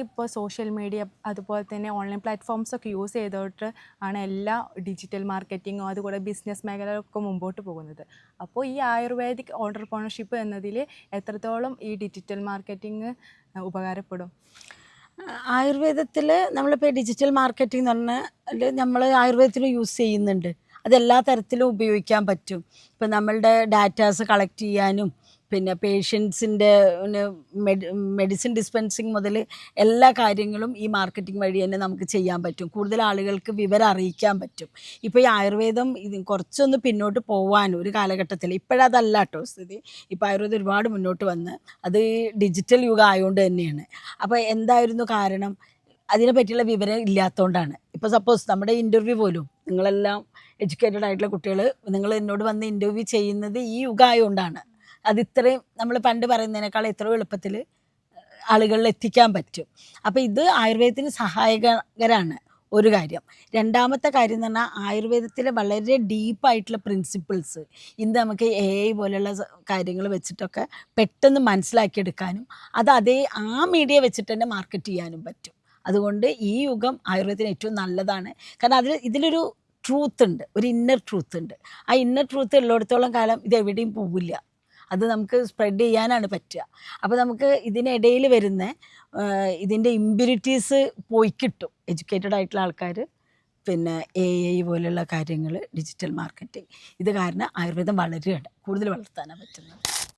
ഇപ്പോൾ social media അതുപോലെ തന്നെ ഓൺലൈൻ പ്ലാറ്റ്ഫോംസൊക്കെ യൂസ് ചെയ്തിട്ട് ആണ് എല്ലാ ഡിജിറ്റൽ മാർക്കറ്റിങ്ങും അതുകൂടെ ബിസിനസ് മേഖലകളൊക്കെ മുമ്പോട്ട് പോകുന്നത്. അപ്പോൾ ഈ ആയുർവേദിക് ഓണ്ടർപ്രണർഷിപ്പ് എന്നതിൽ എത്രത്തോളം ഈ ഡിജിറ്റൽ മാർക്കറ്റിംഗ് ഉപകാരപ്പെടും? ആയുർവേദത്തിൽ നമ്മളിപ്പോൾ ഡിജിറ്റൽ മാർക്കറ്റിംഗ് എന്ന് പറഞ്ഞാൽ നമ്മൾ ആയുർവേദത്തിൽ യൂസ് ചെയ്യുന്നുണ്ട്. അതെല്ലാ തരത്തിലും ഉപയോഗിക്കാൻ പറ്റും. ഇപ്പം നമ്മളുടെ ഡാറ്റാസ് കളക്ട് ചെയ്യാനും പിന്നെ പേഷ്യൻസിൻ്റെ മെഡിസിൻ ഡിസ്പെൻസിങ് മുതൽ എല്ലാ കാര്യങ്ങളും ഈ മാർക്കറ്റിംഗ് വഴി തന്നെ നമുക്ക് ചെയ്യാൻ പറ്റും. കൂടുതൽ ആളുകൾക്ക് വിവരം അറിയിക്കാൻ പറ്റും. ഇപ്പോൾ ഈ ആയുർവേദം ഇത് കുറച്ചൊന്ന് പിന്നോട്ട് പോകാൻ ഒരു കാലഘട്ടത്തിൽ, ഇപ്പോഴതല്ല കേട്ടോ സ്ഥിതി. ഇപ്പോൾ ആയുർവേദം ഒരുപാട് മുന്നോട്ട് വന്ന് അത് ഡിജിറ്റൽ യുഗം ആയതുകൊണ്ട് തന്നെയാണ്. അപ്പോൾ എന്തായിരുന്നു കാരണം? അതിനെ പറ്റിയുള്ള വിവരം ഇല്ലാത്തതുകൊണ്ടാണ്. ഇപ്പോൾ സപ്പോസ് നമ്മുടെ ഇൻ്റർവ്യൂ പോലും നിങ്ങളെല്ലാം എഡ്യൂക്കേറ്റഡ് ആയിട്ടുള്ള കുട്ടികൾ നിങ്ങൾ എന്നോട് വന്ന് ഇൻ്റർവ്യൂ ചെയ്യുന്നത് ഈ യുഗമായതുകൊണ്ടാണ്. അത് ഇത്രയും നമ്മൾ പണ്ട് പറയുന്നതിനേക്കാൾ എത്രയോ എളുപ്പത്തിൽ ആളുകളിൽ എത്തിക്കാൻ പറ്റും. അപ്പോൾ ഇത് ആയുർവേദത്തിന് സഹായകരാണ് ഒരു കാര്യം. രണ്ടാമത്തെ കാര്യം എന്ന് പറഞ്ഞാൽ ആയുർവേദത്തിലെ വളരെ ഡീപ്പായിട്ടുള്ള പ്രിൻസിപ്പിൾസ് ഇന്ന് നമുക്ക് AI പോലെയുള്ള കാര്യങ്ങൾ വെച്ചിട്ടൊക്കെ പെട്ടെന്ന് മനസ്സിലാക്കിയെടുക്കാനും അത് ആ മീഡിയ വെച്ചിട്ട് തന്നെ മാർക്കറ്റ് ചെയ്യാനും പറ്റും. അതുകൊണ്ട് ഈ യുഗം ആയുർവേദത്തിന് ഏറ്റവും നല്ലതാണ്. കാരണം ഇതിലൊരു ട്രൂത്ത് ഉണ്ട്, ഒരു ഇന്നർ ട്രൂത്ത് ഉണ്ട്. ആ ഇന്നർ ട്രൂത്ത് ഉള്ളിടത്തോളം കാലം ഇത് എവിടെയും പോവില്ല. അത് നമുക്ക് സ്പ്രെഡ് ചെയ്യാനാണ് പറ്റുക. അപ്പോൾ നമുക്ക് ഇതിനിടയിൽ വരുന്ന ഇതിൻ്റെ ഇമ്പ്യൂരിറ്റീസ് പോയി കിട്ടും. എഡ്യൂക്കേറ്റഡ് ആയിട്ടുള്ള ആൾക്കാർ പിന്നെ AI പോലെയുള്ള കാര്യങ്ങൾ, ഡിജിറ്റൽ മാർക്കറ്റിംഗ്, ഇത് കാരണം ആയുർവേദം വളരുകയാണ്, കൂടുതൽ വളർത്താനാണ് പറ്റുന്നത്.